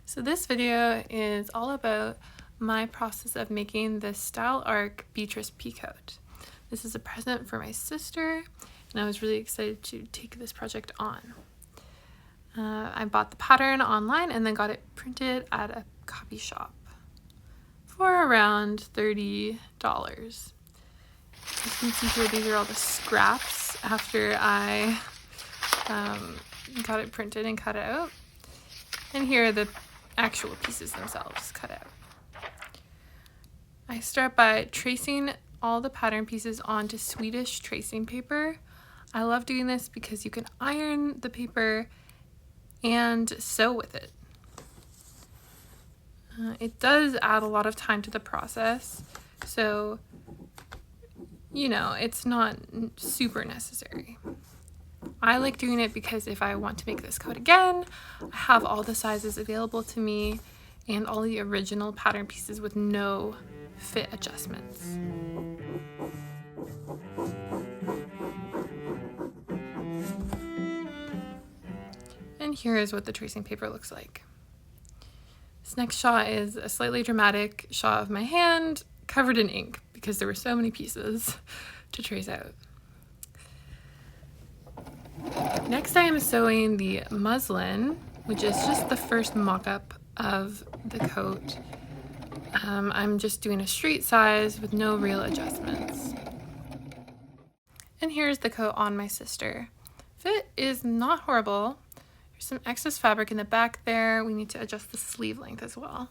So this video is all about my process of making the Style Arc Beatrice Pea coat. This is a present for my sister, and I was really excited to take this project on. I bought the pattern online and then got it printed at a copy shop for around $30. As you can see here, these are all the scraps after I got it printed and cut out. And here are the actual pieces themselves cut out. I start by tracing all the pattern pieces onto Swedish tracing paper. I love doing this because you can iron the paper and sew with it. It does add a lot of time to the process, so it's not super necessary. I like doing it because if I want to make this coat again, I have all the sizes available to me and all the original pattern pieces with no fit adjustments. And here is what the tracing paper looks like. This next shot is a slightly dramatic shot of my hand covered in ink because there were so many pieces to trace out. Next I am sewing the muslin, which is just the first mock-up of the coat. I'm just doing a straight size with no real adjustments. And here's the coat on my sister. Fit is not horrible. There's some excess fabric in the back there. We need to adjust the sleeve length as well.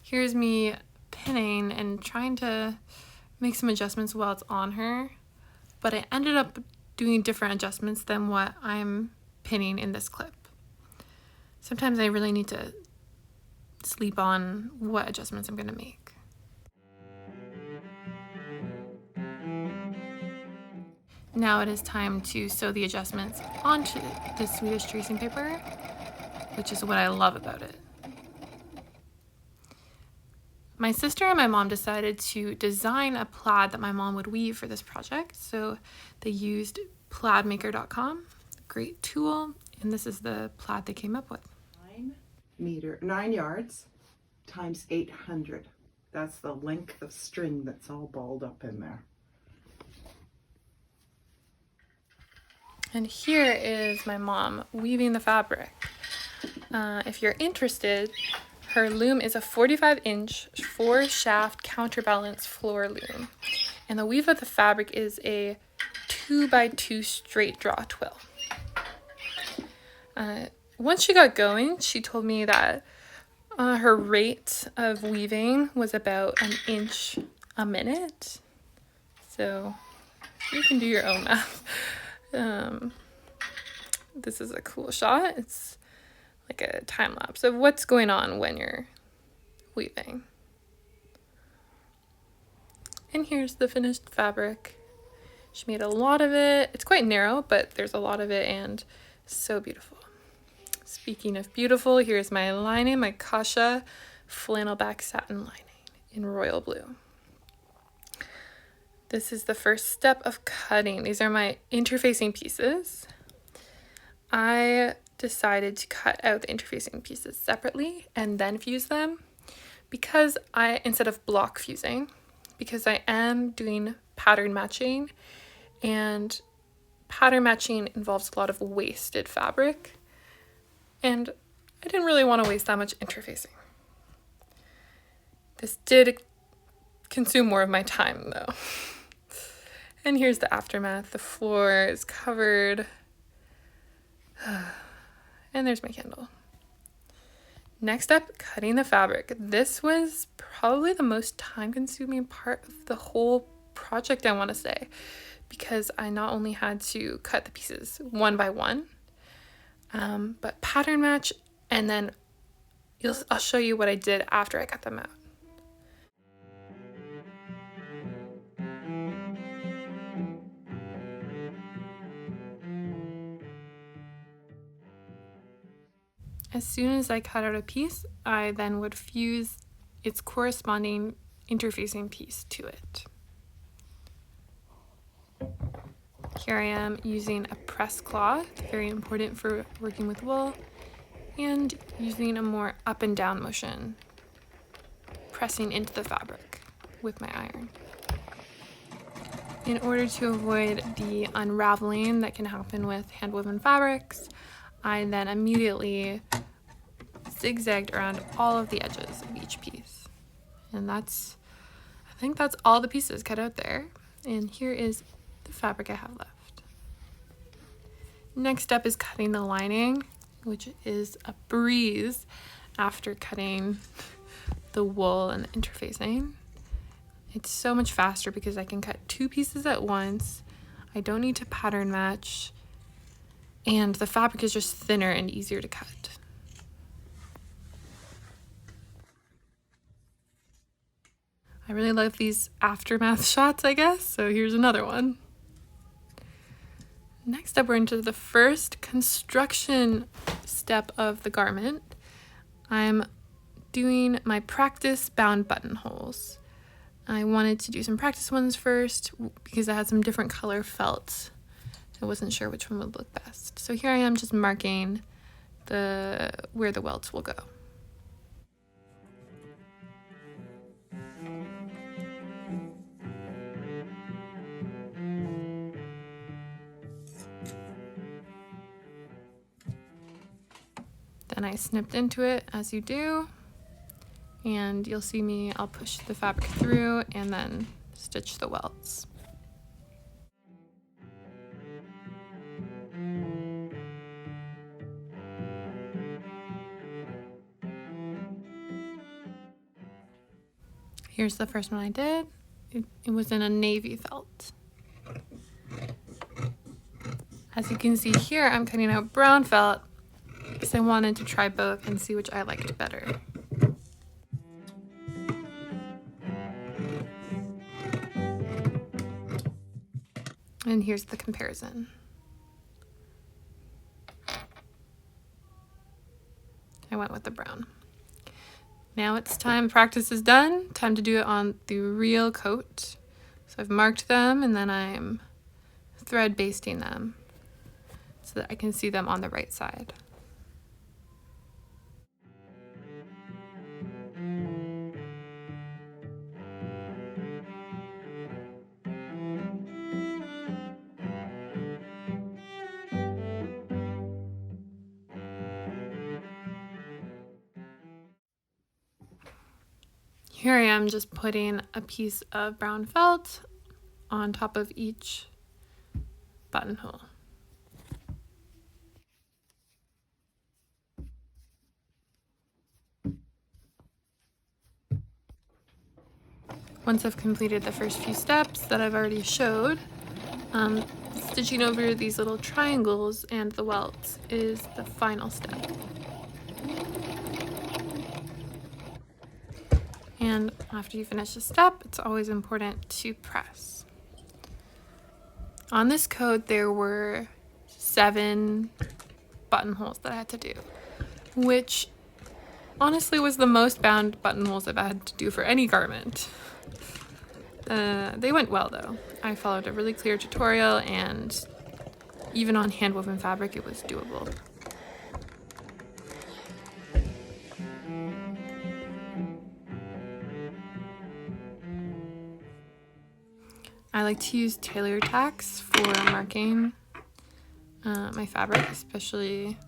Here's me pinning and trying to make some adjustments while it's on her, but I ended up doing different adjustments than what I'm pinning in this clip. Sometimes I really need to sleep on what adjustments I'm going to make. Now it is time to sew the adjustments onto the Swedish tracing paper, which is what I love about it. My sister and my mom decided to design a plaid that my mom would weave for this project, so they used plaidmaker.com, great tool, and this is the plaid they came up with. 9 yards times 800. That's the length of string that's all balled up in there. And here is my mom weaving the fabric. If you're interested, her loom is a 45-inch 4-shaft counterbalance floor loom, and the weave of the fabric is a 2x2 straight draw twill. Once she got going, she told me that her rate of weaving was about 1 inch a minute. So you can do your own math. This is a cool shot. It's like a time lapse of what's going on when you're weaving. And here's the finished fabric. She made a lot of it. It's quite narrow, but there's a lot of it and so beautiful. Speaking of beautiful, here's my lining, my Kasha flannel back satin lining in royal blue. This is the first step of cutting. These are my interfacing pieces. I decided to cut out the interfacing pieces separately and then fuse them instead of block fusing, because I am doing pattern matching, and pattern matching involves a lot of wasted fabric, and I didn't really want to waste that much interfacing. This did consume more of my time though. And here's the aftermath. The floor is covered. And there's my candle. Next up, cutting the fabric. This was probably the most time-consuming part of the whole project, I want to say, because I not only had to cut the pieces one by one, but pattern match, and then I'll show you what I did after I cut them out. As soon as I cut out a piece, I then would fuse its corresponding interfacing piece to it. Here I am using a press cloth, very important for working with wool, and using a more up and down motion, pressing into the fabric with my iron. In order to avoid the unraveling that can happen with hand-woven fabrics, I then immediately zigzagged around all of the edges of each piece. And I think that's all the pieces cut out there. And here is the fabric I have left. Next step is cutting the lining, which is a breeze after cutting the wool and the interfacing. It's so much faster because I can cut 2 pieces at once. I don't need to pattern match, and the fabric is just thinner and easier to cut. I really love these aftermath shots, I guess, so here's another one. Next up, we're into the first construction step of the garment. I'm doing my practice bound buttonholes. I wanted to do some practice ones first because I had some different color felt. I wasn't sure which one would look best. So here I am just marking where the welts will go. Then I snipped into it as you do, and you'll see me, I'll push the fabric through and then stitch the welts. Here's the first one I did. It was in a navy felt. As you can see here, I'm cutting out brown felt because I wanted to try both and see which I liked better. And here's the comparison. I went with the brown. Now it's time, practice is done, time to do it on the real coat. So I've marked them and then I'm thread basting them so that I can see them on the right side. Here I am just putting a piece of brown felt on top of each buttonhole. Once I've completed the first few steps that I've already showed, stitching over these little triangles and the welts is the final step. And after you finish a step, it's always important to press. On this coat, there were 7 buttonholes that I had to do, which honestly was the most bound buttonholes I've had to do for any garment. They went well though. I followed a really clear tutorial, and even on hand-woven fabric, it was doable. I like to use tailor tacks for marking my fabric, especially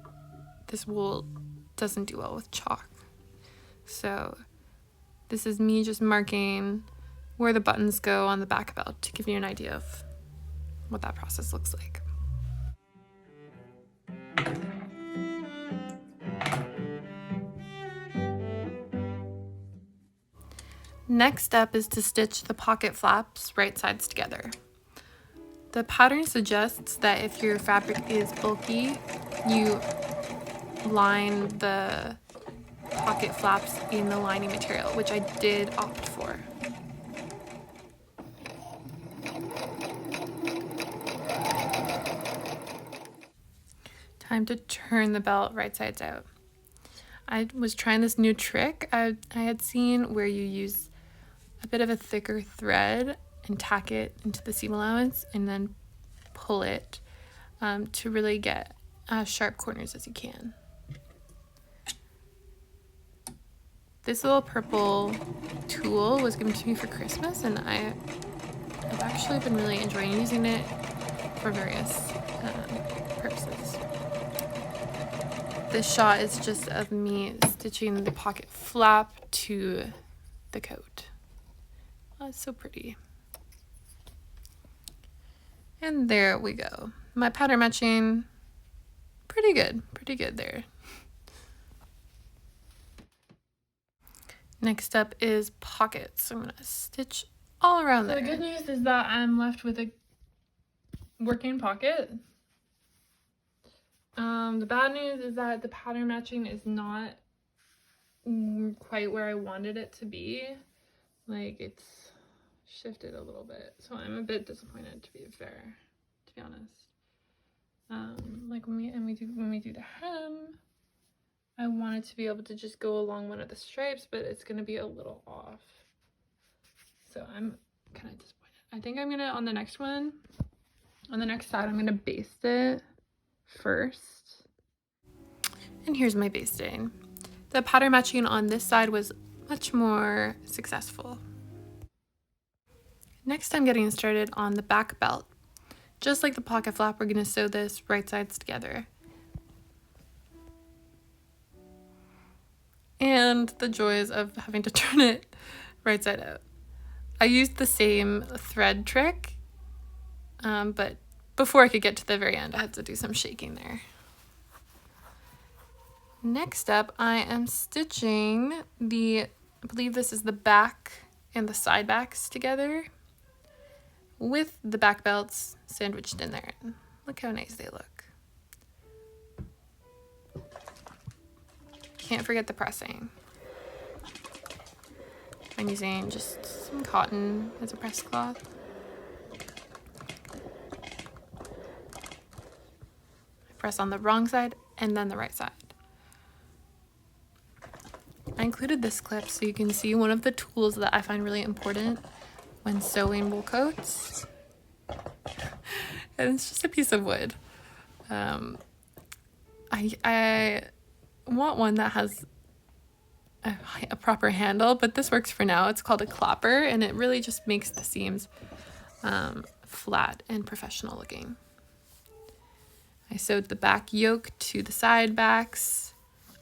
this wool doesn't do well with chalk. So this is me just marking where the buttons go on the back belt to give you an idea of what that process looks like. Next step is to stitch the pocket flaps right sides together. The pattern suggests that if your fabric is bulky, you line the pocket flaps in the lining material, which I did opt for. Time to turn the belt right sides out. I was trying this new trick I had seen where you use a bit of a thicker thread and tack it into the seam allowance and then pull it to really get as sharp corners as you can. This little purple tool was given to me for Christmas, and I've actually been really enjoying using it for various purposes. This shot is just of me stitching the pocket flap to the coat. Oh, it's so pretty. And there we go. My pattern matching, pretty good there. Next up is pockets. I'm gonna stitch all around there. The good news is that I'm left with a working pocket. The bad news is that the pattern matching is not quite where I wanted it to be. Like, it's shifted a little bit, so I'm a bit disappointed, to be fair, to be honest. Like when we do the hem, I wanted to be able to just go along one of the stripes, but it's gonna be a little off. So I'm kind of disappointed. I think I'm gonna, on the next one, on the next side, I'm gonna baste it first. And here's my basting. The pattern matching on this side was much more successful. Next, I'm getting started on the back belt. Just like the pocket flap, we're gonna sew this right sides together. And the joys of having to turn it right side out. I used the same thread trick, but before I could get to the very end, I had to do some shaking there. Next up, I am stitching I believe this is the back and the side backs together with the back belts sandwiched in there. Look how nice they look. Can't forget the pressing. I'm using just some cotton as a press cloth. I press on the wrong side and then the right side. I included this clip so you can see one of the tools that I find really important when sewing wool coats. And it's just a piece of wood. I want one that has a proper handle, but this works for now. It's called a clapper, and it really just makes the seams flat and professional looking. I sewed the back yoke to the side backs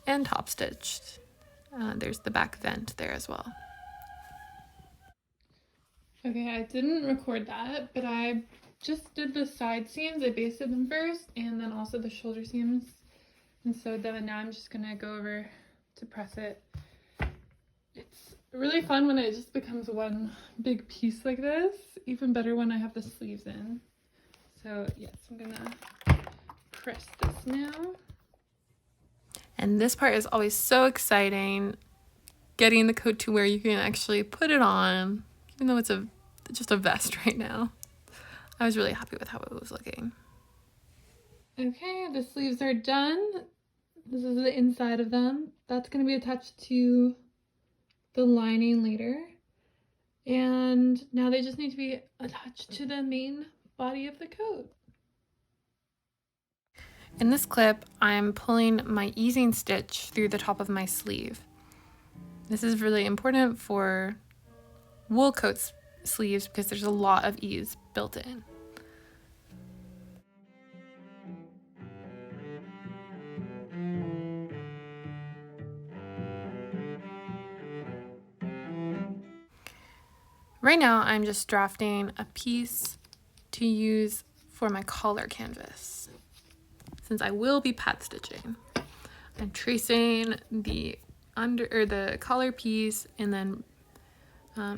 and top stitched. There's the back vent there as well. Okay, I didn't record that, but I just did the side seams. I basted them first, and then also the shoulder seams, and sewed them, and now I'm just gonna go over to press it. It's really fun when it just becomes one big piece like this. Even better when I have the sleeves in. So yes, I'm gonna press this now. And this part is always so exciting, getting the coat to where you can actually put it on, even though it's just a vest right now. I was really happy with how it was looking. Okay, the sleeves are done. This is the inside of them. That's going to be attached to the lining later. And now they just need to be attached to the main body of the coat. In this clip, I'm pulling my easing stitch through the top of my sleeve. This is really important for wool coat sleeves because there's a lot of ease built in. Right now, I'm just drafting a piece to use for my collar canvas. Since I will be pat stitching, I'm tracing the collar piece and then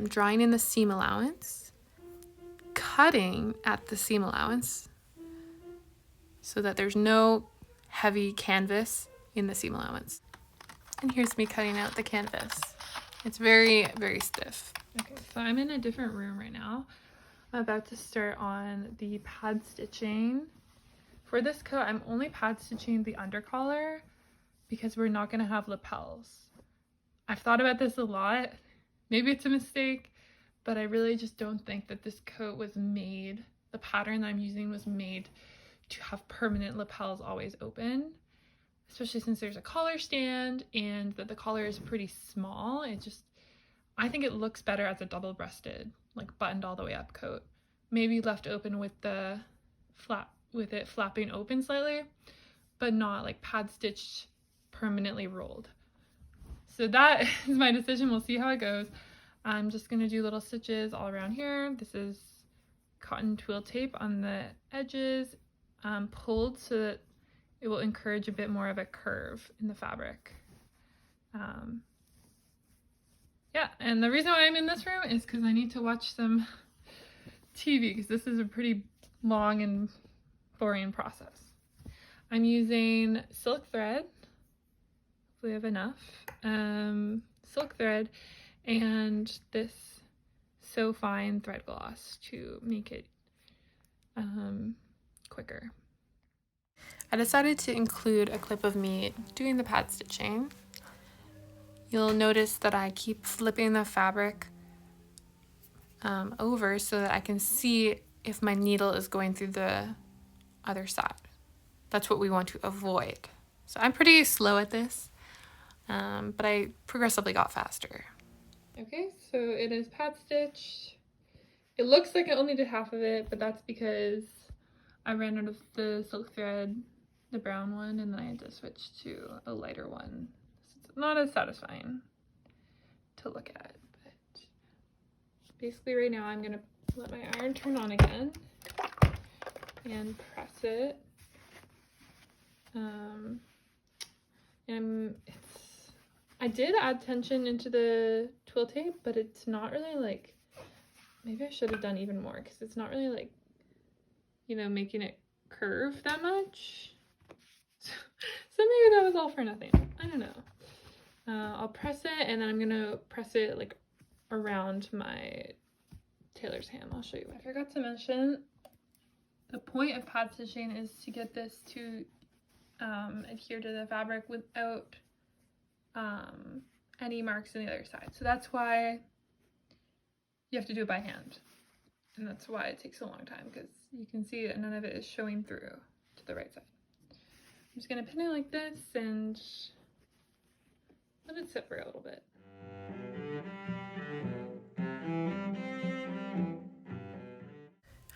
drawing in the seam allowance, cutting at the seam allowance so that there's no heavy canvas in the seam allowance. And here's me cutting out the canvas. It's very, very stiff. Okay, so I'm in a different room right now. I'm about to start on the pad stitching. For this coat, I'm only pad stitching the undercollar because we're not going to have lapels. I've thought about this a lot. Maybe it's a mistake, but I really just don't think that this coat was made, the pattern that I'm using was made to have permanent lapels always open. especially since there's a collar stand and that the collar is pretty small. I think it looks better as a double-breasted, like buttoned all the way up coat. Maybe left open with it flapping open slightly, but not like pad stitched, permanently rolled. So that is my decision. We'll see how it goes. I'm just gonna do little stitches all around here. This is cotton twill tape on the edges, pulled so that it will encourage a bit more of a curve in the fabric. Yeah, and the reason why I'm in this room is because I need to watch some TV, because this is a pretty long and boring process. I'm using silk thread. We have enough. Silk thread and this So Fine thread gloss to make it quicker. I decided to include a clip of me doing the pad stitching. You'll notice that I keep flipping the fabric over so that I can see if my needle is going through the other side. That's what we want to avoid. So I'm pretty slow at this, but I progressively got faster. Okay, so it is pad stitched. It looks like I only did half of it, but that's because I ran out of the silk thread, the brown one, and then I had to switch to a lighter one. It's not as satisfying to look at, but basically right now I'm gonna let my iron turn on again and press it. I did add tension into the twill tape, but it's not really like, maybe I should have done even more, because it's not really like, you know, making it curve that much. So maybe that was all for nothing. I don't know. I'll press it, and then I'm gonna press it like around my tailor's hand. I'll show you. I forgot to mention, the point of pad stitching is to get this to adhere to the fabric without any marks on the other side. So that's why you have to do it by hand. And that's why it takes a long time, because you can see that none of it is showing through to the right side. I'm just gonna pin it like this and let it sit for a little bit.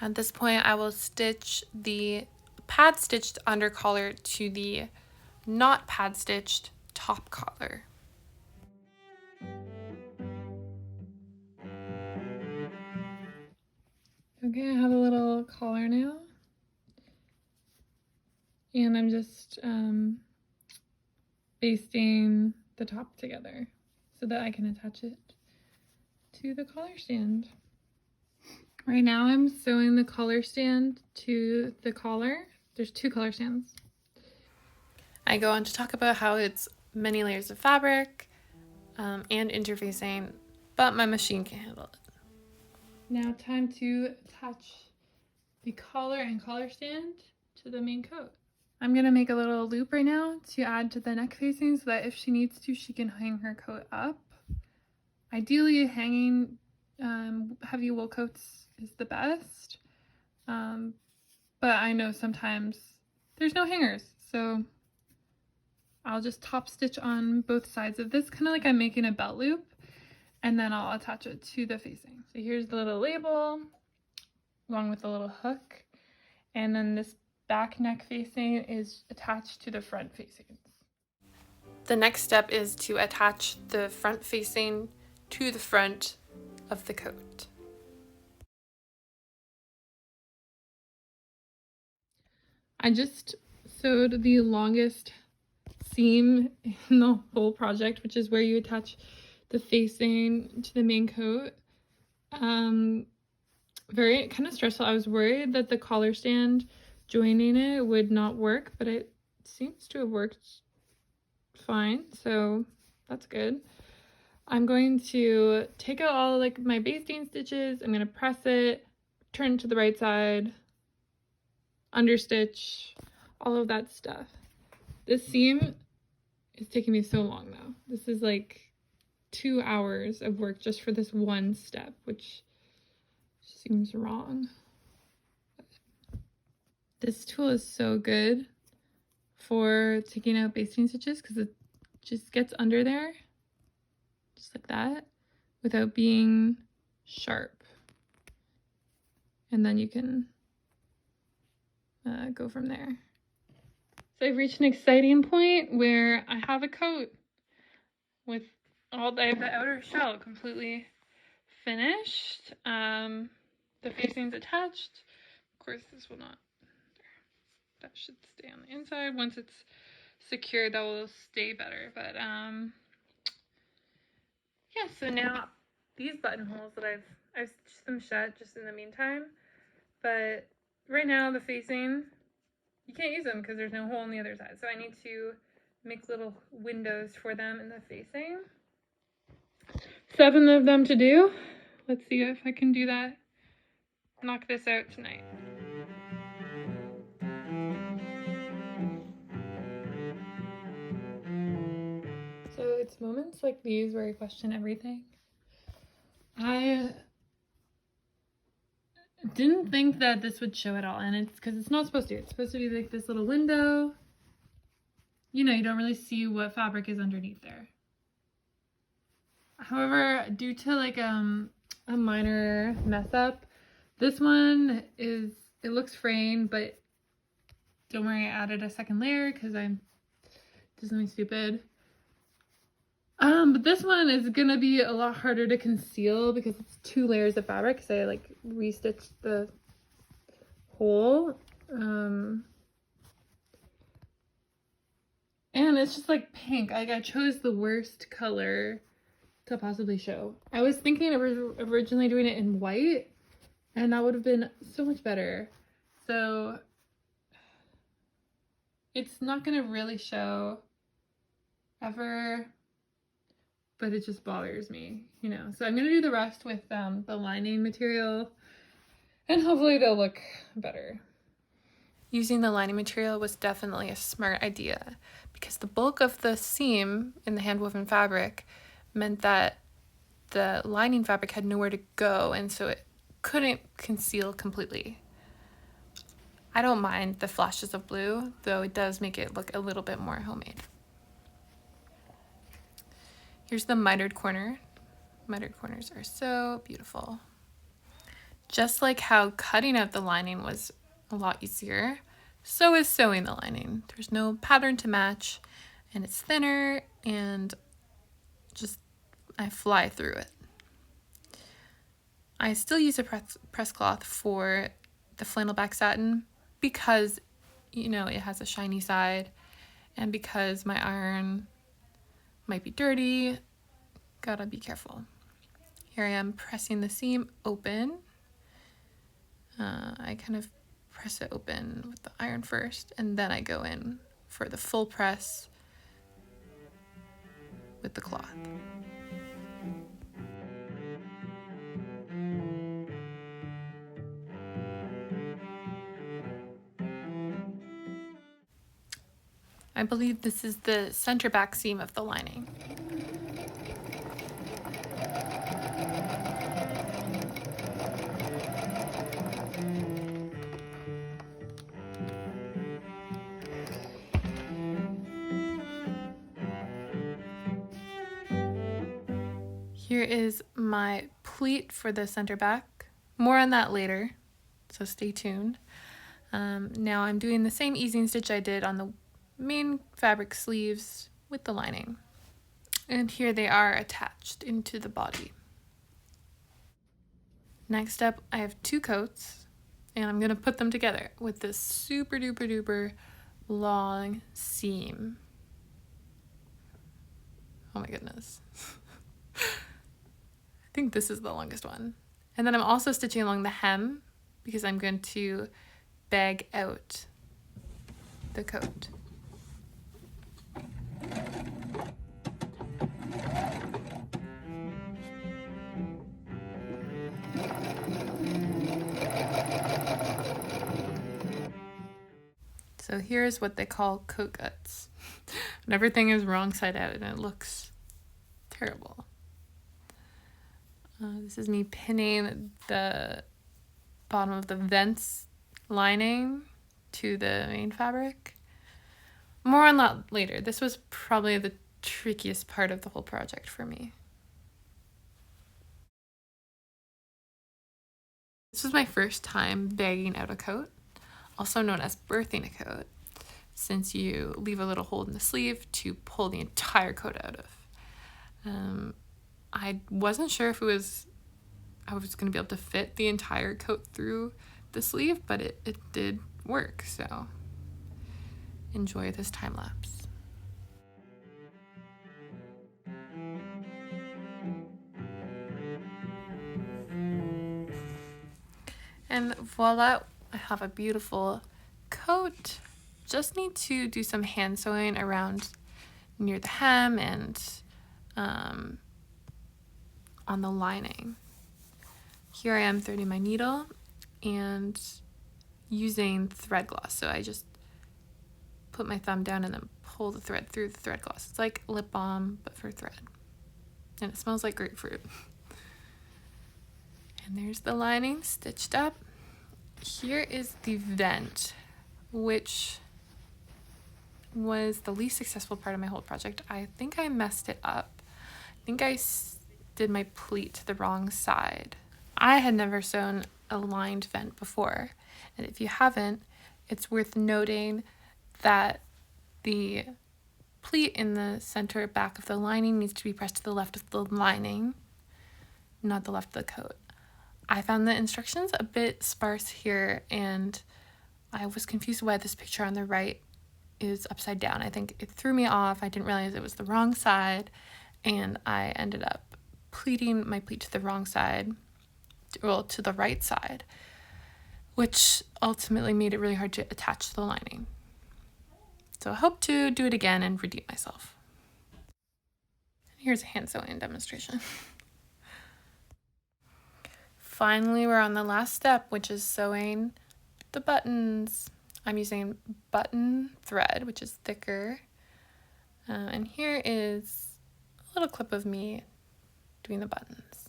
At this point, I will stitch the pad stitched under collar to the not pad stitched top collar. Okay, I have a little collar now, and I'm just basting the top together so that I can attach it to the collar stand. Right now I'm sewing the collar stand to the collar. There's 2 collar stands. I go on to talk about how it's many layers of fabric and interfacing, but my machine can handle it. Now time to attach the collar and collar stand to the main coat. I'm gonna make a little loop right now to add to the neck facing so that if she needs to, she can hang her coat up. Ideally, hanging heavy wool coats is the best, but I know sometimes there's no hangers, so I'll just top stitch on both sides of this, kind of like I'm making a belt loop, and then I'll attach it to the facing. So here's the little label along with the little hook, and then this back neck facing is attached to the front facings. The next step is to attach the front facing to the front of the coat. I just sewed the longest seam in the whole project, which is where you attach the facing to the main coat. Very kind of stressful. I was worried that the collar stand joining it would not work, but it seems to have worked fine, so that's good. I'm going to take out all like my basting stitches. I'm going to press it, turn to the right side, understitch, all of that stuff. This seam is taking me so long though. This is like 2 hours of work just for this one step, which seems wrong. This tool is so good for taking out basting stitches because it just gets under there, just like that, without being sharp. And then you can go from there. So I've reached an exciting point where I have a coat with I have the outer shell completely finished. The facing's attached. Of course, this will not. That should stay on the inside. Once it's secured, that will stay better. But yeah. So now these buttonholes that I've stitched them shut just in the meantime. But right now the facing, you can't use them because there's no hole on the other side. So I need to make little windows for them in the facing. 7 of them to do. Let's see if I can do that. Knock this out tonight. So it's moments like these where I question everything. I didn't think that this would show at all, and it's because it's not supposed to. It's supposed to be like this little window. You know, you don't really see what fabric is underneath there. However, due to like a minor mess up, this one it looks frayed, but don't worry, I added a second layer because I did something stupid. But this one is gonna be a lot harder to conceal because it's 2 layers of fabric because I like restitched the hole. And it's just like pink. I chose the worst color to possibly show. I was thinking of originally doing it in white, and that would have been so much better. So it's not gonna really show ever, but it just bothers me, you know. So I'm gonna do the rest with the lining material, and hopefully they'll look better. Using the lining material was definitely a smart idea because the bulk of the seam in the hand-woven fabric meant that the lining fabric had nowhere to go, and so it couldn't conceal completely. I don't mind the flashes of blue, though it does make it look a little bit more homemade. Here's the mitered corner. Mitered corners are so beautiful. Just like how cutting out the lining was a lot easier, so is sewing the lining. There's no pattern to match, and it's thinner, and just I fly through it. I still use a press cloth for the flannel back satin because, you know, it has a shiny side, and because my iron might be dirty, gotta be careful. Here I am pressing the seam open. I kind of press it open with the iron first, and then I go in for the full press with the cloth. I believe this is the center back seam of the lining. Here is my pleat for the center back. More on that later, so stay tuned. Now I'm doing the same easing stitch I did on the main fabric sleeves with the lining. And here they are attached into the body. Next up, I have 2 coats, and I'm gonna put them together with this super duper duper long seam. Oh my goodness. I think this is the longest one. And then I'm also stitching along the hem because I'm going to bag out the coat. So here's what they call coat guts. And everything is wrong side out and it looks terrible. This is me pinning the bottom of the vents lining to the main fabric. More on that later. This was probably the trickiest part of the whole project for me. This was my first time bagging out a coat, also known as birthing a coat, since you leave a little hole in the sleeve to pull the entire coat out of. I wasn't sure if I was going to be able to fit the entire coat through the sleeve, but it did work, so enjoy this time lapse. And voila, I have a beautiful coat. Just need to do some hand sewing around near the hem and on the lining. Here I am threading my needle and using thread gloss. So I just put my thumb down and then pull the thread through the thread gloss. It's like lip balm, but for thread. And it smells like grapefruit. And there's the lining stitched up. Here is the vent, which was the least successful part of my whole project. I think I messed it up. I think I did my pleat to the wrong side. I had never sewn a lined vent before, and if you haven't, it's worth noting that the pleat in the center back of the lining needs to be pressed to the left of the lining, not the left of the coat. I found the instructions a bit sparse here, and I was confused why this picture on the right is upside down. I think it threw me off. I didn't realize it was the wrong side, and I ended up pleating my pleat to the wrong side, well, to the right side, which ultimately made it really hard to attach to the lining. So I hope to do it again and redeem myself. Here's a hand sewing demonstration. Finally, we're on the last step, which is sewing the buttons. I'm using button thread, which is thicker. And here is a little clip of me doing the buttons.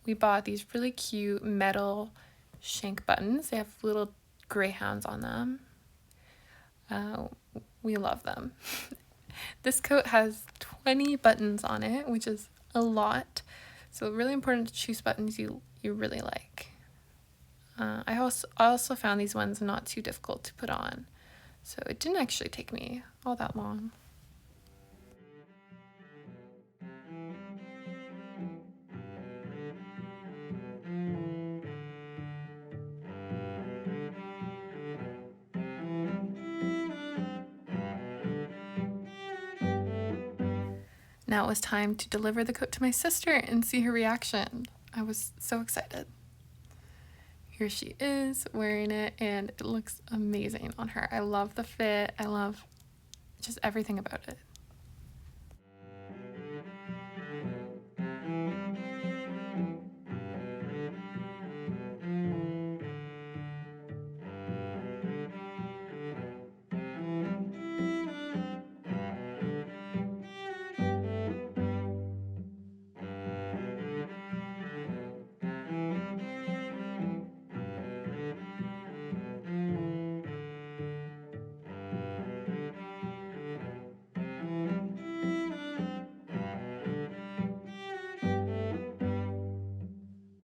We bought these really cute metal shank buttons. They have little greyhounds on them. We love them. This coat has 20 buttons on it, which is a lot. So really important to choose buttons you really like. I also found these ones not too difficult to put on, so it didn't actually take me all that long. Now it was time to deliver the coat to my sister and see her reaction. I was so excited. Here she is wearing it, and it looks amazing on her. I love the fit. I love just everything about it.